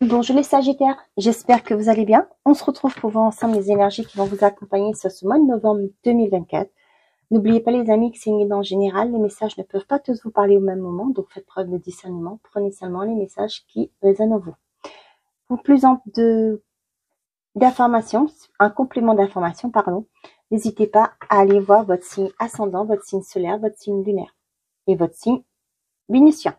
Bonjour les Sagittaires, j'espère que vous allez bien. On se retrouve pour voir ensemble les énergies qui vont vous accompagner sur ce mois de novembre 2024. N'oubliez pas les amis que c'est une guidance générale, les messages ne peuvent pas tous vous parler au même moment, donc faites preuve de discernement, prenez seulement les messages qui résonnent en vous. Pour plus d'informations, un complément d'information, pardon, n'hésitez pas à aller voir votre signe ascendant, votre signe solaire, votre signe lunaire et votre signe vénusien,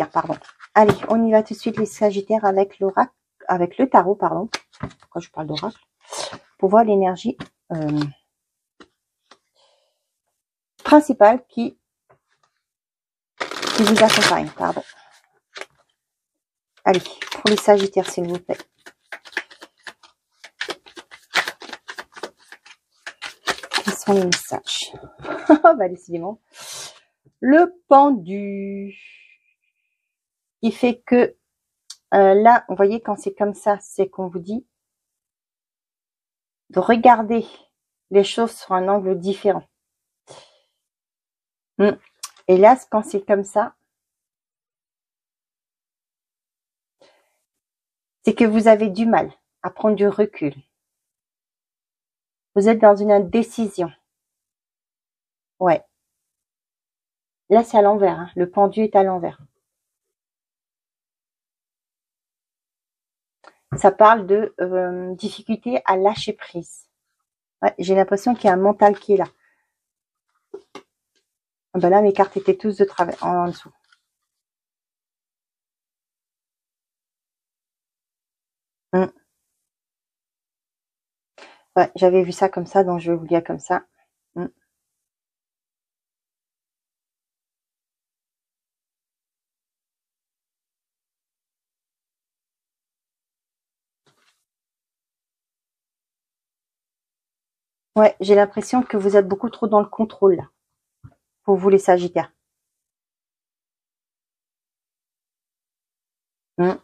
pardon. Allez, on y va tout de suite les Sagittaires avec l'oracle, avec le tarot, pardon. Pourquoi je parle d'oracle? Pour voir l'énergie principale qui vous accompagne, pardon. Allez, pour les Sagittaires, s'il vous plaît. Quels sont les messages? Bah, décidément. Le pendu. Qui fait que là, vous voyez, quand c'est comme ça, c'est qu'on vous dit de regarder les choses sur un angle différent. Et là, quand c'est comme ça, c'est que vous avez du mal à prendre du recul. Vous êtes dans une indécision. Ouais. Là, c'est à l'envers. Hein. Le pendu est à l'envers. Ça parle de difficulté à lâcher prise. Ouais, j'ai l'impression qu'il y a un mental qui est là. Ben là, mes cartes étaient tous de travers en dessous. Ouais, j'avais vu ça comme ça, donc je vais vous dire comme ça. Ouais, j'ai l'impression que vous êtes beaucoup trop dans le contrôle, là. Pour vous, les Sagittaires. Ouais,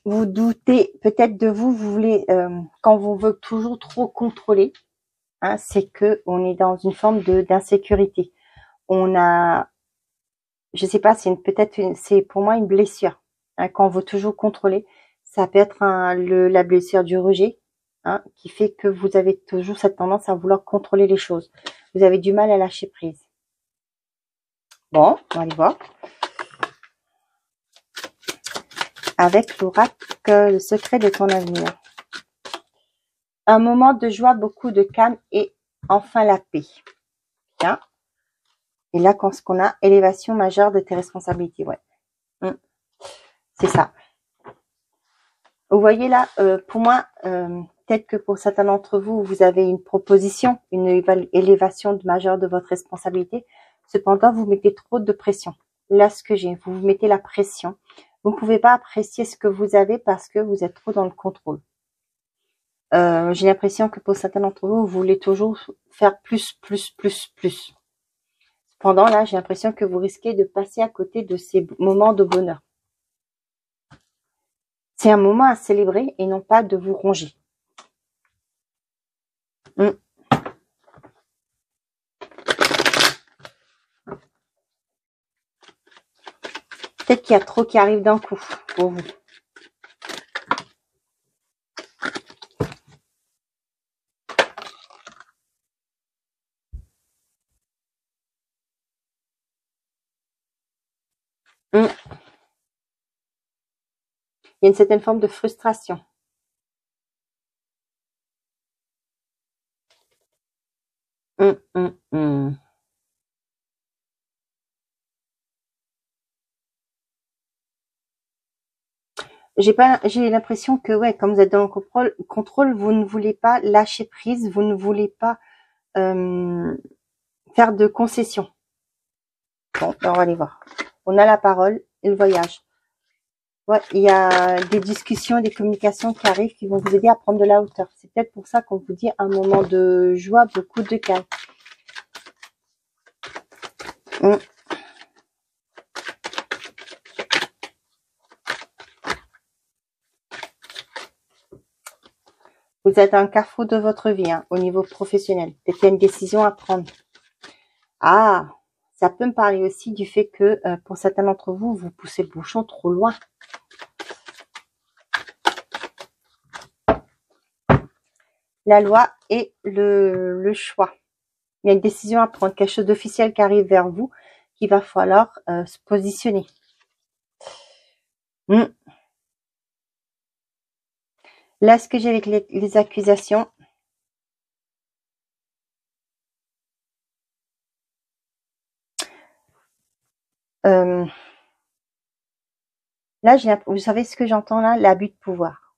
vous doutez peut-être de vous, vous voulez, quand vous veut toujours trop contrôler, hein, c'est que on est dans une forme d'insécurité. On a, je sais pas, c'est pour moi une blessure. Hein, quand on veut toujours contrôler, ça peut être la blessure du rejet, hein, qui fait que vous avez toujours cette tendance à vouloir contrôler les choses. Vous avez du mal à lâcher prise. Bon, on va aller voir. Avec l'oracle, le secret de ton avenir. Un moment de joie, beaucoup de calme et enfin la paix. Bien. Et là, quand ce qu'on a, élévation majeure de tes responsabilités. Ouais. C'est ça. Vous voyez là, pour moi, peut-être que pour certains d'entre vous, vous avez une proposition, une élévation majeure de votre responsabilité. Cependant, vous mettez trop de pression. Là, ce que j'ai, vous mettez la pression. Vous ne pouvez pas apprécier ce que vous avez parce que vous êtes trop dans le contrôle. J'ai l'impression que pour certains d'entre vous, vous voulez toujours faire plus. Cependant, là, j'ai l'impression que vous risquez de passer à côté de ces moments de bonheur. C'est un moment à célébrer et non pas de vous ronger. Peut-être qu'il y a trop qui arrive d'un coup pour vous. Il y a une certaine forme de frustration. J'ai l'impression que, ouais, comme vous êtes dans le contrôle, vous ne voulez pas lâcher prise, vous ne voulez pas faire de concessions. Bon, ben on va aller voir. On a la parole et le voyage. Ouais, il y a des discussions, des communications qui arrivent qui vont vous aider à prendre de la hauteur. C'est peut-être pour ça qu'on vous dit un moment de joie, beaucoup de calme. Vous êtes à un carrefour de votre vie, hein, au niveau professionnel. Peut-être qu'il y a une décision à prendre. Ah, Ça peut me parler aussi du fait que pour certains d'entre vous, vous poussez le bouchon trop loin. La loi et le choix. Il y a une décision à prendre, quelque chose d'officiel qui arrive vers vous, qu'il va falloir se positionner. Là, ce que j'ai avec les accusations, là, vous savez ce que j'entends là? L'abus de pouvoir.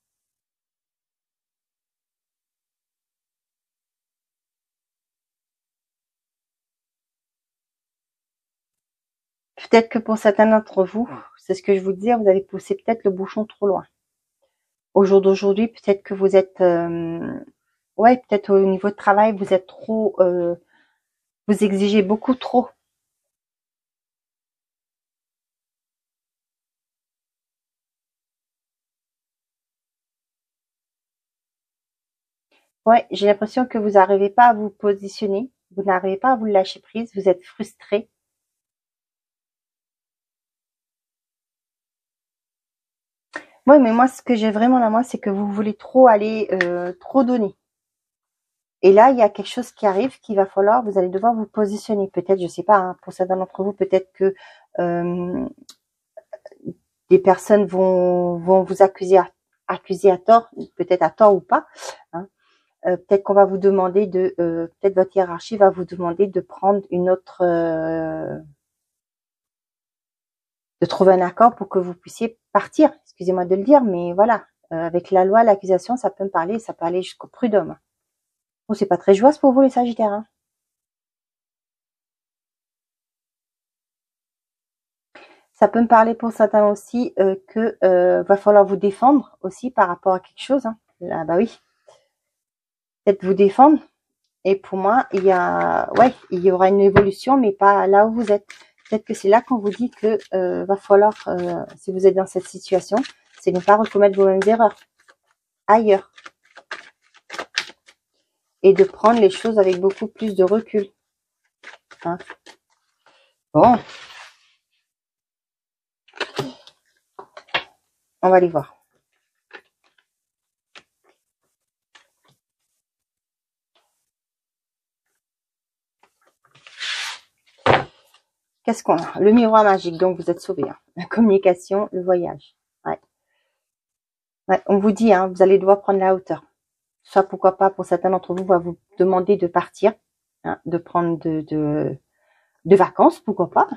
Peut-être que pour certains d'entre vous, c'est ce que je vous disais, vous avez poussé peut-être le bouchon trop loin. Au jour d'aujourd'hui, peut-être que vous êtes, ouais, peut-être au niveau de travail, vous êtes trop, vous exigez beaucoup trop. Ouais, j'ai l'impression que vous n'arrivez pas à vous positionner, vous n'arrivez pas à vous lâcher prise, vous êtes frustré. Ouais, mais moi, ce que j'ai vraiment là, moi, c'est que vous voulez trop aller, trop donner. Et là, il y a quelque chose qui arrive qu'il va falloir, vous allez devoir vous positionner. Peut-être, je sais pas, hein, pour certains d'entre vous, peut-être que des personnes vont vous accuser à tort, peut-être à tort ou pas. Hein. Peut-être qu'on va vous demander de, peut-être votre hiérarchie va vous demander de prendre une autre, de trouver un accord pour que vous puissiez partir. Excusez-moi de le dire, mais voilà, avec la loi, l'accusation, ça peut me parler, ça peut aller jusqu'au prud'homme. Bon, c'est pas très joyeux pour vous les Sagittaires. Hein. Ça peut me parler pour certains aussi que va falloir vous défendre aussi par rapport à quelque chose. Hein. Là, bah oui, peut-être vous défendre. Et pour moi, il y a, ouais, il y aura une évolution, mais pas là où vous êtes. Peut-être que c'est là qu'on vous dit que va falloir, si vous êtes dans cette situation, c'est ne pas recommettre vos mêmes erreurs ailleurs et de prendre les choses avec beaucoup plus de recul. Hein. Bon, on va aller voir. Qu'est-ce qu'on a? Le miroir magique, donc vous êtes sauvés. Hein. La communication, le voyage. Ouais. Ouais, on vous dit, hein, vous allez devoir prendre la hauteur. Soit pourquoi pas, pour certains d'entre vous, on va vous demander de partir, hein, de prendre de vacances, pourquoi pas.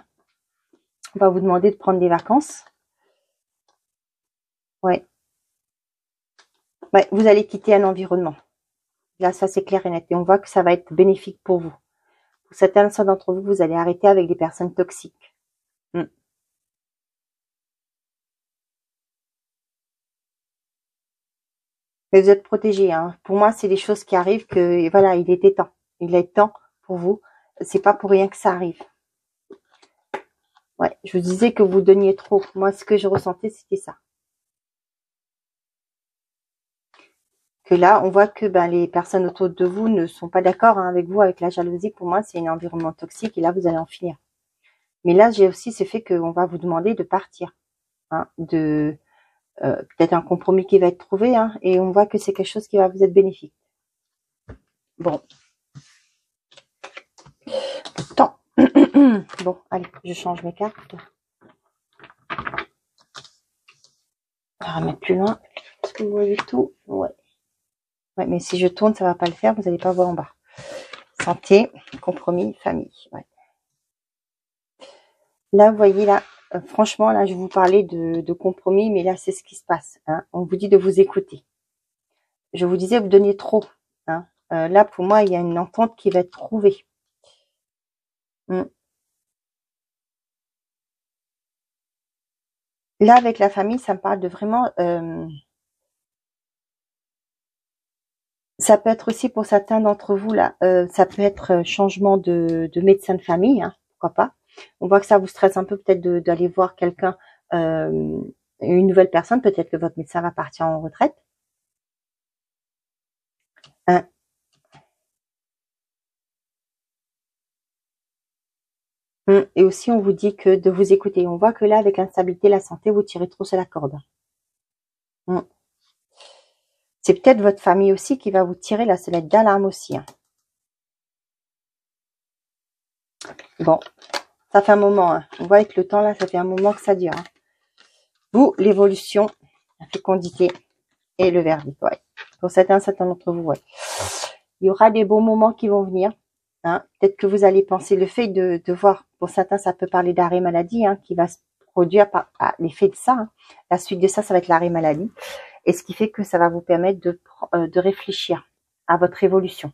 On va vous demander de prendre des vacances. Ouais. Ouais, vous allez quitter un environnement. Là, ça c'est clair et net. Et on voit que ça va être bénéfique pour vous. Pour certains d'entre vous, vous allez arrêter avec des personnes toxiques. Mais vous êtes protégés. Hein. Pour moi, c'est des choses qui arrivent que voilà, il était temps. Il est temps pour vous. C'est pas pour rien que ça arrive. Ouais, je vous disais que vous donniez trop. Moi, ce que je ressentais, c'était ça. Que là, on voit que ben, les personnes autour de vous ne sont pas d'accord hein, avec vous, avec la jalousie. Pour moi, c'est un environnement toxique et là, vous allez en finir. Mais là, j'ai aussi ce fait qu'on va vous demander de partir, hein, de peut-être un compromis qui va être trouvé, hein, et on voit que c'est quelque chose qui va vous être bénéfique. Bon. Tant. Bon, allez, je change mes cartes. On va remettre plus loin. Est-ce que vous voyez tout? Ouais. Ouais, mais si je tourne, ça va pas le faire. Vous n'allez pas voir en bas. Santé, compromis, famille. Ouais. Là, vous voyez, là, franchement, là, je vous parlais de compromis, mais là, c'est ce qui se passe. Hein. On vous dit de vous écouter. Je vous disais, vous donniez trop. Hein. Là, pour moi, il y a une entente qui va être trouvée. Là, avec la famille, ça me parle de vraiment... ça peut être aussi pour certains d'entre vous, là, ça peut être changement de médecin de famille, hein, pourquoi pas. On voit que ça vous stresse un peu peut-être d'aller voir quelqu'un, une nouvelle personne, peut-être que votre médecin va partir en retraite. Hein. Et aussi, on vous dit que de vous écouter. On voit que là, avec l'instabilité, la santé, vous tirez trop sur la corde. C'est peut-être votre famille aussi qui va vous tirer la sonnette d'alarme aussi. Bon, ça fait un moment. On voit avec le temps, là, ça fait un moment que ça dure. Vous, l'évolution, la fécondité et le verdict. Ouais. Pour certains d'entre vous, ouais. Il y aura des bons moments qui vont venir. Peut-être que vous allez penser le fait de voir, pour certains, ça peut parler d'arrêt maladie qui va se produire par l'effet de ça. La suite de ça, ça va être l'arrêt maladie. Et ce qui fait que ça va vous permettre de réfléchir à votre évolution.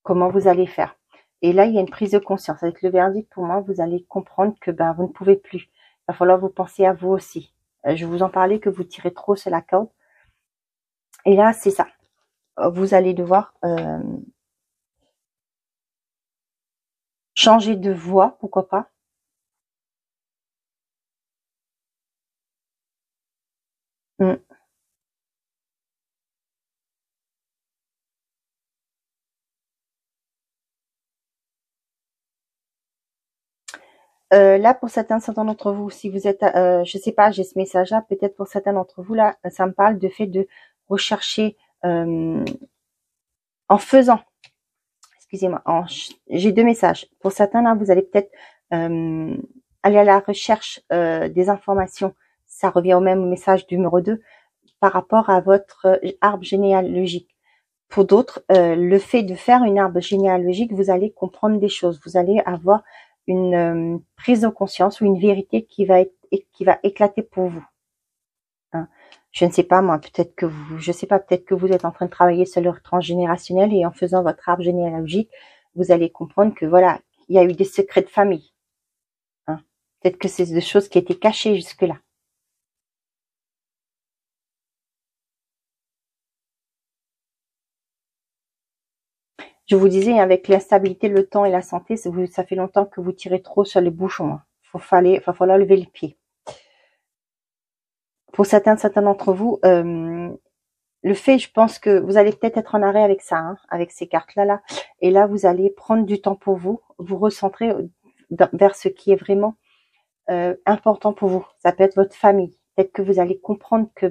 Comment vous allez faire. Et là, il y a une prise de conscience. Avec le verdict, pour moi, vous allez comprendre que vous ne pouvez plus. Il va falloir vous penser à vous aussi. Je vous en parlais que vous tirez trop sur la corde. Et là, c'est ça. Vous allez devoir changer de voie, pourquoi pas. Là, pour certains d'entre vous, si vous êtes, je sais pas, j'ai ce message-là, peut-être pour certains d'entre vous, là, ça me parle de fait de rechercher en faisant. Excusez-moi, j'ai deux messages. Pour certains, là, vous allez peut-être aller à la recherche des informations. Ça revient au même message du numéro 2 par rapport à votre arbre généalogique. Pour d'autres, le fait de faire une arbre généalogique, vous allez comprendre des choses. Vous allez avoir une prise de conscience ou une vérité qui va éclater pour vous. Je ne sais pas moi, peut-être que peut-être que vous êtes en train de travailler sur le transgénérationnel et en faisant votre arbre généalogique, vous allez comprendre que voilà, il y a eu des secrets de famille. Peut-être que c'est des choses qui étaient cachées jusque-là. Je vous disais, avec l'instabilité, le temps et la santé, ça fait longtemps que vous tirez trop sur les bouchons. Il va falloir lever le pied. Pour certains d'entre vous, le fait, je pense que vous allez peut-être être en arrêt avec ça, avec ces cartes-là. Et là, vous allez prendre du temps pour vous recentrer vers ce qui est vraiment important pour vous. Ça peut être votre famille. Peut-être que vous allez comprendre que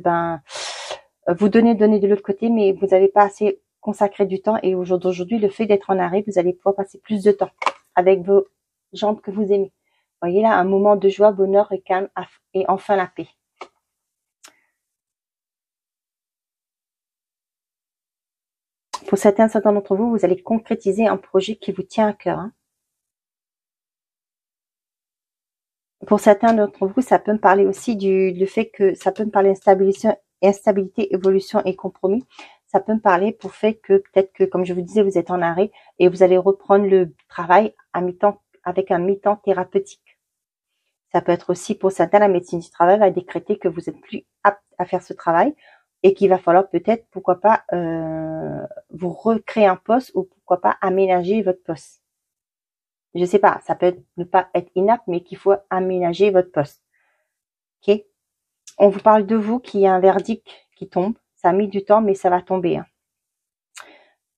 vous donnez de l'autre côté, mais vous n'avez pas assez consacré du temps. Et aujourd'hui, le fait d'être en arrêt, vous allez pouvoir passer plus de temps avec vos gens que vous aimez. Vous voyez là, un moment de joie, bonheur et calme et enfin la paix. Pour certains d'entre vous, vous allez concrétiser un projet qui vous tient à cœur. Pour certains d'entre vous, ça peut me parler aussi du fait que ça peut me parler instabilité, évolution et compromis. Ça peut me parler pour fait que peut-être que, comme je vous disais, vous êtes en arrêt et vous allez reprendre le travail à mi-temps avec un mi-temps thérapeutique. Ça peut être aussi pour certains, la médecine du travail va décréter que vous êtes plus apte à faire ce travail et qu'il va falloir peut-être, pourquoi pas, vous recréer un poste ou pourquoi pas aménager votre poste. Je sais pas, ça peut ne pas être inapte, mais qu'il faut aménager votre poste. Ok? On vous parle de vous, qu'il y a un verdict qui tombe. Ça a mis du temps, mais ça va tomber.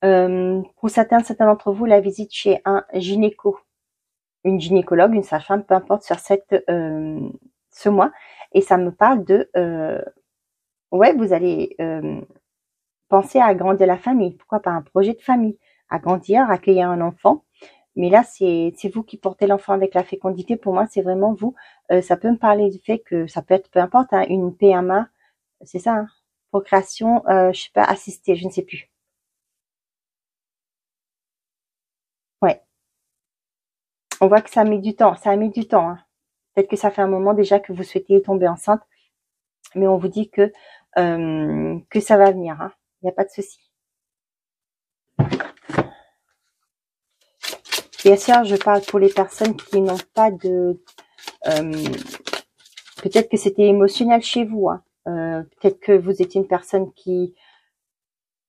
Pour certains d'entre vous, la visite chez un gynéco, une gynécologue, une sage-femme, peu importe, sur ce mois. Et ça me parle de, ouais, vous allez penser à agrandir la famille. Pourquoi pas un projet de famille? Agrandir, accueillir un enfant. Mais là, c'est vous qui portez l'enfant avec la fécondité. Pour moi, c'est vraiment vous. Ça peut me parler du fait que ça peut être, peu importe, une PMA, c'est ça, procréation, je sais pas, assistée, je ne sais plus. Ouais. On voit que ça met du temps. Ça a mis du temps. Peut-être que ça fait un moment déjà que vous souhaitez tomber enceinte, mais on vous dit que ça va venir. Il n'y a pas de souci. Bien sûr, je parle pour les personnes qui n'ont pas de... peut-être que c'était émotionnel chez vous. Peut-être que vous étiez une personne qui...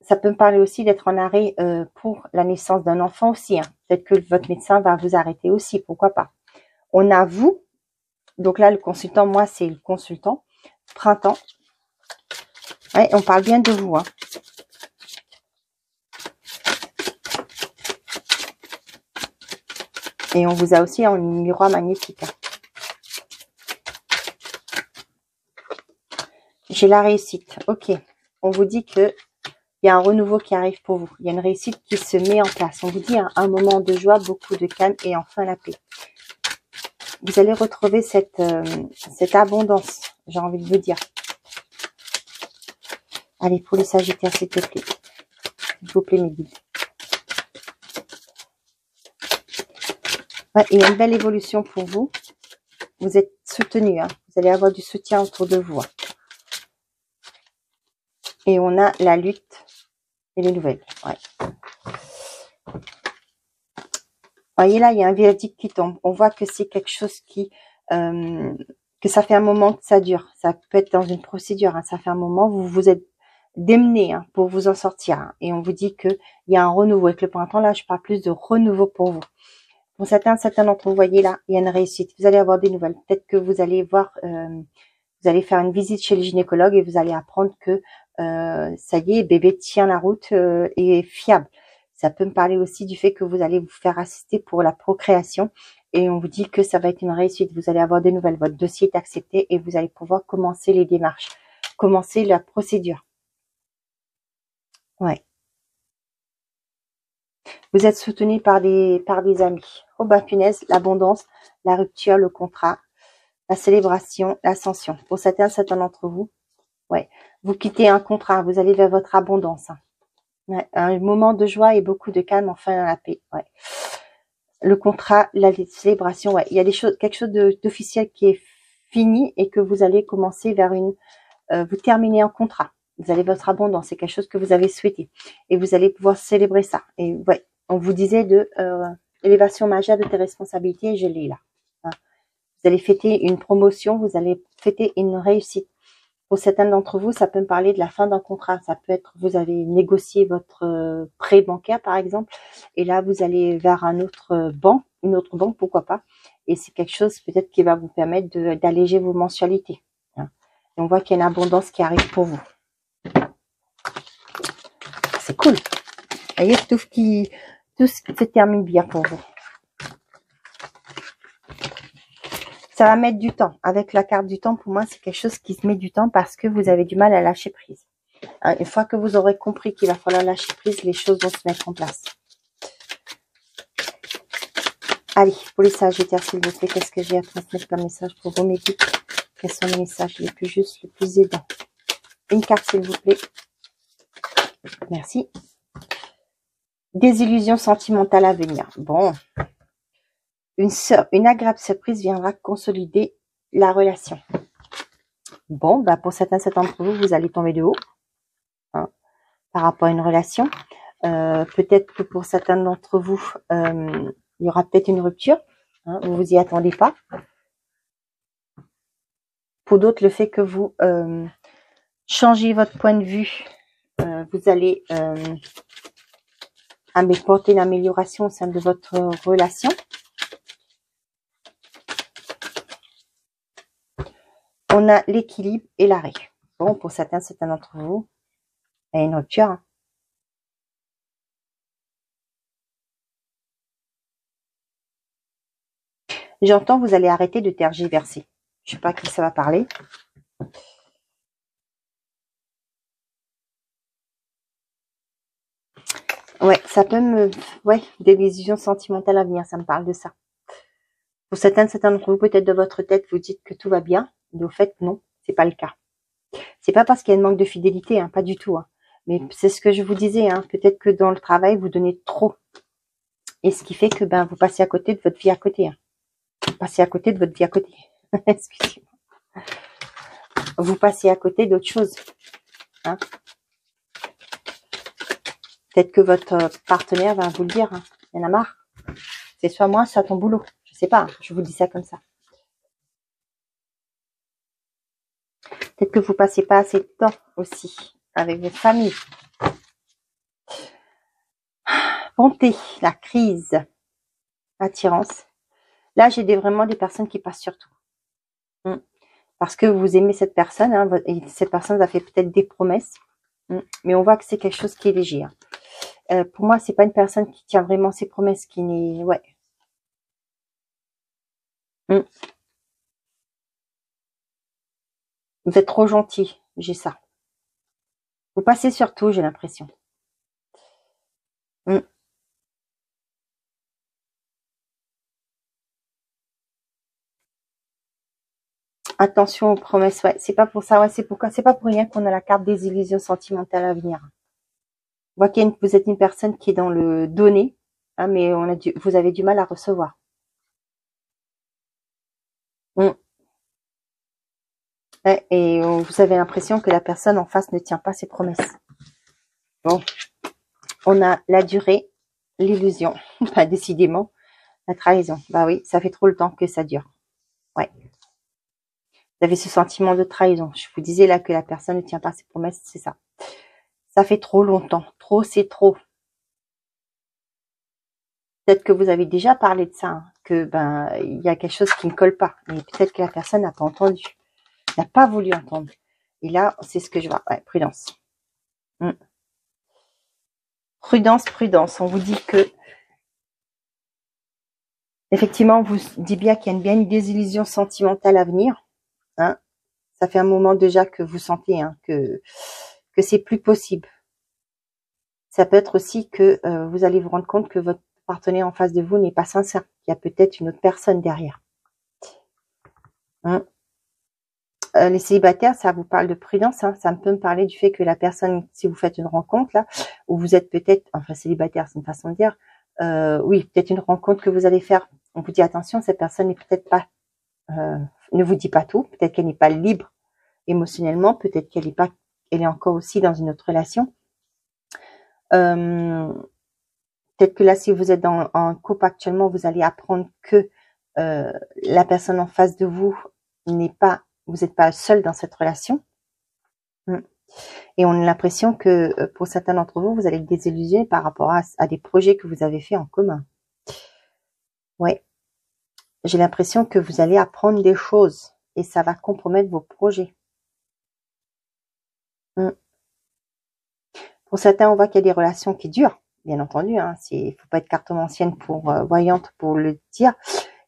Ça peut me parler aussi d'être en arrêt pour la naissance d'un enfant aussi. Peut-être que votre médecin va vous arrêter aussi, pourquoi pas. On a vous. Donc là, le consultant, moi, c'est le consultant. Printemps. Ouais, on parle bien de vous. Et on vous a aussi en miroir magnétique. J'ai la réussite. Ok. On vous dit que il y a un renouveau qui arrive pour vous. Il y a une réussite qui se met en place. On vous dit un moment de joie, beaucoup de calme et enfin la paix. Vous allez retrouver cette abondance, j'ai envie de vous dire. Allez, pour les Sagittaires, s'il te plaît. S'il vous plaît, mes guides. Ouais, il y a une belle évolution pour vous. Vous êtes soutenu, hein. Vous allez avoir du soutien autour de vous. Hein. Et on a la lutte et les nouvelles. Ouais. Voyez là, il y a un verdict qui tombe. On voit que c'est quelque chose qui... que ça fait un moment que ça dure. Ça peut être dans une procédure. Hein. Ça fait un moment, vous vous êtes démené hein, pour vous en sortir. Hein. Et on vous dit qu'il y a un renouveau. Avec le printemps, là, je parle plus de renouveau pour vous. Pour certains d'entre vous, voyez là, il y a une réussite. Vous allez avoir des nouvelles. Peut-être que vous allez voir... vous allez faire une visite chez le gynécologue et vous allez apprendre que ça y est, bébé tient la route et est fiable. Ça peut me parler aussi du fait que vous allez vous faire assister pour la procréation et on vous dit que ça va être une réussite. Vous allez avoir des nouvelles. Votre dossier est accepté et vous allez pouvoir commencer les démarches, commencer la procédure. Ouais. Vous êtes soutenu par des amis. Oh bah punaise, l'abondance, la rupture, le contrat, la célébration, l'ascension. Pour certains d'entre vous, ouais, vous quittez un contrat, vous allez vers votre abondance. Hein. Ouais, un moment de joie et beaucoup de calme, enfin la paix. Ouais. Le contrat, la célébration, ouais, il y a des choses, quelque chose d'officiel qui est fini et que vous allez commencer vers une, vous terminez un contrat. Vous allez votre abondance, c'est quelque chose que vous avez souhaité et vous allez pouvoir célébrer ça. Et ouais, on vous disait de élévation majeure de tes responsabilités, je l'ai là. Hein. Vous allez fêter une promotion, vous allez fêter une réussite. Pour certains d'entre vous, ça peut me parler de la fin d'un contrat. Ça peut être, vous avez négocié votre prêt bancaire, par exemple, et là, vous allez vers une autre banque, pourquoi pas. Et c'est quelque chose peut-être qui va vous permettre d'alléger vos mensualités. Hein. Et on voit qu'il y a une abondance qui arrive pour vous. C'est cool. Vous voyez, tout ce qui se termine bien pour vous. Ça va mettre du temps. Avec la carte du temps, pour moi, c'est quelque chose qui se met du temps parce que vous avez du mal à lâcher prise. Une fois que vous aurez compris qu'il va falloir lâcher prise, les choses vont se mettre en place. Allez, pour les Sagittaires, s'il vous plaît, qu'est-ce que j'ai à transmettre comme message pour vous, mes guides? Quels sont les messages les plus justes, les plus aidants? Une carte, s'il vous plaît. Merci. Des illusions sentimentales à venir. Bon. Une agréable surprise viendra consolider la relation. Bon, bah pour certains d'entre vous, vous allez tomber de haut hein, par rapport à une relation. Peut-être que pour certains d'entre vous, il y aura peut-être une rupture. Hein, vous vous y attendez pas. Pour d'autres, le fait que vous changez votre point de vue, vous allez porter une amélioration au sein de votre relation. On a l'équilibre et l'arrêt. Bon, pour certains d'entre vous, il y a une rupture. Hein. J'entends, vous allez arrêter de tergiverser. Je sais pas à qui ça va parler. Ouais, ça peut me... Ouais, des illusions sentimentales à venir, ça me parle de ça. Pour certains d'entre vous, peut-être de votre tête, vous dites que tout va bien. Mais au fait, non, c'est pas le cas. C'est pas parce qu'il y a un manque de fidélité, hein, pas du tout. Hein. Mais c'est ce que je vous disais, hein, peut-être que dans le travail, vous donnez trop. Et ce qui fait que ben vous passez à côté de votre vie à côté. Hein. Vous passez à côté de votre vie à côté. Excusez-moi. Vous passez à côté d'autres choses. Hein. Peut-être que votre partenaire va vous le dire. Hein. Il y en a marre. C'est soit moi, soit ton boulot. Je sais pas. Je vous dis ça comme ça. Peut-être que vous passez pas assez de temps aussi avec votre famille. Bonté, la crise, attirance. Là, j'ai vraiment des personnes qui passent sur tout. Parce que vous aimez cette personne, hein, et cette personne vous a fait peut-être des promesses, mais on voit que c'est quelque chose qui est léger. Hein. Pour moi, c'est pas une personne qui tient vraiment ses promesses, qui n'est, ouais. Mm. Vous êtes trop gentil, j'ai ça. Vous passez sur tout, j'ai l'impression. Mm. Attention aux promesses, ouais. C'est pas pour ça, ouais. C'est pas pour rien qu'on a la carte des illusions sentimentales à venir. On voit que vous êtes une personne qui est dans le donner, hein, mais vous avez du mal à recevoir. Mm. Ouais, et vous avez l'impression que la personne en face ne tient pas ses promesses. Bon, on a la durée, l'illusion, bah, décidément, la trahison. Bah oui, ça fait trop le temps que ça dure. Ouais. Vous avez ce sentiment de trahison. Je vous disais là que la personne ne tient pas ses promesses, c'est ça. Ça fait trop longtemps. Trop, c'est trop. Peut-être que vous avez déjà parlé de ça, hein, que il y a quelque chose qui ne colle pas. Mais peut-être que la personne n'a pas entendu, n'a pas voulu entendre. Et là, c'est ce que je vois. Ouais, prudence. Mm. Prudence, prudence. On vous dit que effectivement, on vous dit bien qu'il y a bien une désillusion sentimentale à venir. Hein. Ça fait un moment déjà que vous sentez hein, que c'est plus possible. Ça peut être aussi que vous allez vous rendre compte que votre partenaire en face de vous n'est pas sincère. Il y a peut-être une autre personne derrière. Hein. Les célibataires, ça vous parle de prudence. Hein. Ça peut me parler du fait que la personne, si vous faites une rencontre là, où vous êtes peut-être, enfin célibataire, c'est une façon de dire, oui, peut-être une rencontre que vous allez faire. On vous dit attention, cette personne n'est peut-être pas, ne vous dit pas tout. Peut-être qu'elle n'est pas libre émotionnellement. Peut-être qu'elle est pas, elle est encore aussi dans une autre relation. Peut-être que là, si vous êtes en couple actuellement, vous allez apprendre que la personne en face de vous n'est pas, vous n'êtes pas seul dans cette relation. Et on a l'impression que pour certains d'entre vous, vous allez être désillusionné par rapport à des projets que vous avez fait en commun. Ouais. J'ai l'impression que vous allez apprendre des choses et ça va compromettre vos projets. Pour certains, on voit qu'il y a des relations qui durent. Bien entendu, hein, il faut pas être cartomancienne pour voyante pour le dire.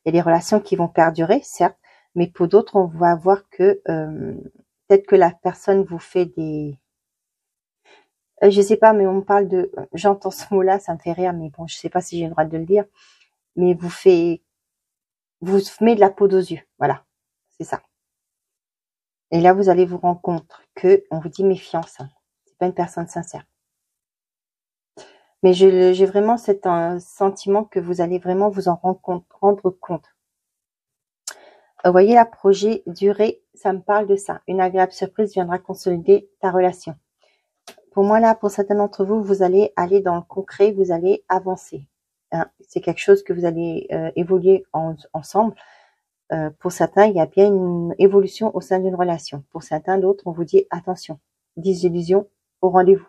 Il y a des relations qui vont perdurer, certes, mais pour d'autres, on va voir que peut-être que la personne vous fait des... je sais pas, mais on me parle de... J'entends ce mot-là, ça me fait rire, mais bon, je sais pas si j'ai le droit de le dire. Mais vous met de la poudre aux yeux. Voilà, c'est ça. Et là, vous allez vous rendre compte que on vous dit méfiance. Hein. C'est pas une personne sincère. Mais j'ai vraiment cet sentiment que vous allez vraiment vous en rendre compte. Vous voyez, la projet durée, ça me parle de ça. Une agréable surprise viendra consolider ta relation. Pour moi, là, pour certains d'entre vous, vous allez aller dans le concret, vous allez avancer. Hein. C'est quelque chose que vous allez évoluer ensemble. Pour certains, il y a bien une évolution au sein d'une relation. Pour certains d'autres, on vous dit attention, désillusion au rendez-vous.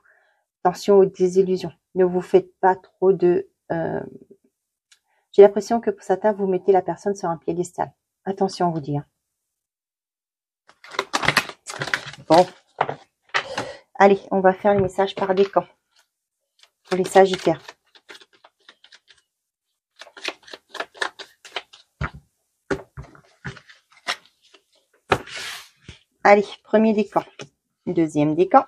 Attention aux désillusions. Ne vous faites pas trop de... J'ai l'impression que pour certains, vous mettez la personne sur un piédestal. Attention, on vous dit. Hein. Bon. Allez, on va faire les messages par décan. Pour les sagittaires. Allez, premier décan. Deuxième décan.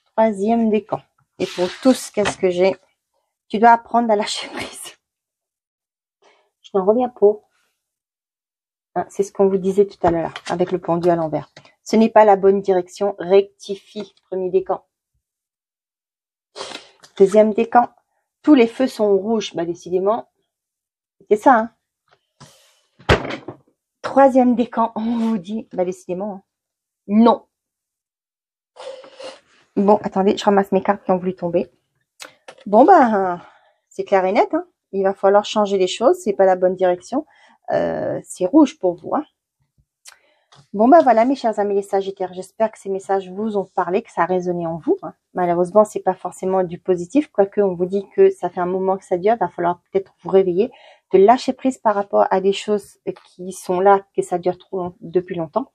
Troisième décan. Et pour tous, qu'est-ce que j'ai? Tu dois apprendre à lâcher prise. Je n'en reviens pas. Hein, c'est ce qu'on vous disait tout à l'heure, avec le pendu à l'envers. Ce n'est pas la bonne direction. Rectifie. Premier décan. Deuxième décan. Tous les feux sont rouges. Bah, décidément, c'est ça. Hein. Troisième décan. On vous dit, bah, décidément, hein. Non. Bon, attendez, je ramasse mes cartes qui ont voulu tomber. Bon, bah, c'est clair et net. Hein. Il va falloir changer les choses. C'est pas la bonne direction. C'est rouge pour vous. Hein. Bon, bah voilà, mes chers amis les sagittaires. J'espère que ces messages vous ont parlé, que ça a résonné en vous. Hein. Malheureusement, c'est pas forcément du positif. Quoique, on vous dit que ça fait un moment que ça dure. Il va falloir peut-être vous réveiller, de lâcher prise par rapport à des choses qui sont là, que ça dure depuis longtemps,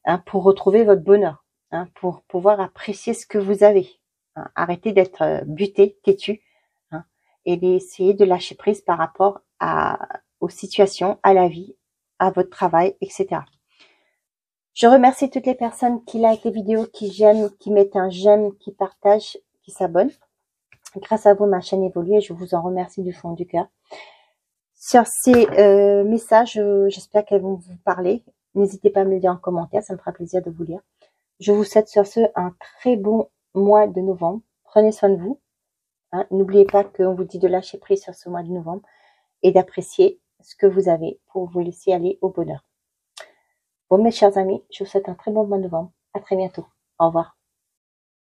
hein, pour retrouver votre bonheur. Hein, pour pouvoir apprécier ce que vous avez. Hein, arrêtez d'être buté, têtu, hein, et d'essayer de lâcher prise par rapport aux situations, à la vie, à votre travail, etc. Je remercie toutes les personnes qui likent les vidéos, qui j'aime, qui mettent un j'aime, qui partagent, qui s'abonnent. Grâce à vous, ma chaîne évolue et je vous en remercie du fond du cœur. Sur ces messages, j'espère qu'elles vont vous parler. N'hésitez pas à me le dire en commentaire, ça me fera plaisir de vous lire. Je vous souhaite sur ce un très bon mois de novembre. Prenez soin de vous. Hein. N'oubliez pas qu'on vous dit de lâcher prise sur ce mois de novembre et d'apprécier ce que vous avez pour vous laisser aller au bonheur. Bon, mes chers amis, je vous souhaite un très bon mois de novembre. À très bientôt. Au revoir.